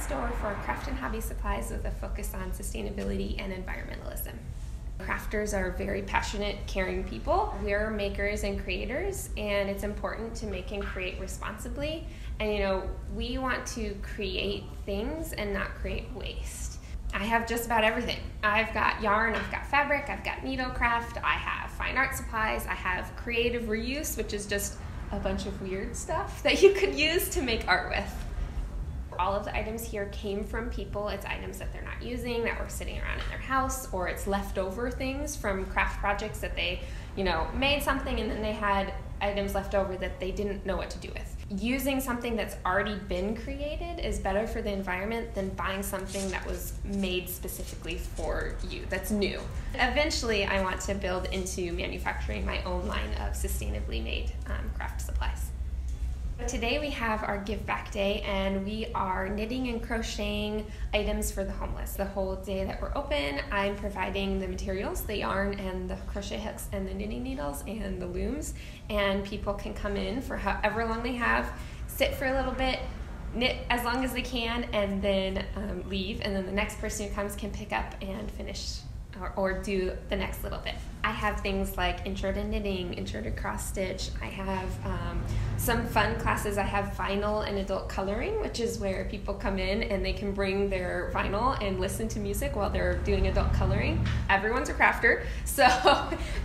store for craft and hobby supplies with a focus on sustainability and environmentalism. Crafters are very passionate, caring people. We're makers and creators, and it's important to make and create responsibly. And we want to create things and not create waste. I have just about everything. I've got yarn, I've got fabric, I've got needlecraft, I have fine art supplies, I have creative reuse, which is just a bunch of weird stuff that you could use to make art with. All of the items here came from people. It's items that they're not using, that were sitting around in their house, or it's leftover things from craft projects that they, made something and then they had items left over that they didn't know what to do with. Using something that's already been created is better for the environment than buying something that was made specifically for you, that's new. Eventually, I want to build into manufacturing my own line of sustainably made craft supplies. Today we have our Give Back Day, and we are knitting and crocheting items for the homeless. The whole day that we're open, I'm providing the materials, the yarn and the crochet hooks and the knitting needles and the looms, and people can come in for however long they have, sit for a little bit, knit as long as they can, and then leave, and then the next person who comes can pick up and finish or do the next little bit. I have things like intro to knitting, intro to cross stitch. I have some fun classes. I have vinyl and adult coloring, which is where people come in and they can bring their vinyl and listen to music while they're doing adult coloring. Everyone's a crafter, so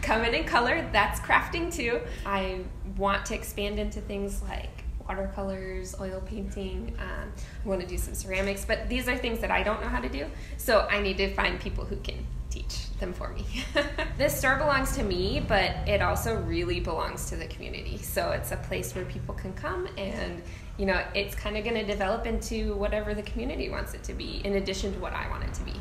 come in and color. That's crafting too. I want to expand into things like watercolors, oil painting. I want to do some ceramics, but these are things that I don't know how to do, so I need to find people who can teach them for me. This store belongs to me, but it also really belongs to the community. So it's a place where people can come and, it's kind of going to develop into whatever the community wants it to be, in addition to what I want it to be.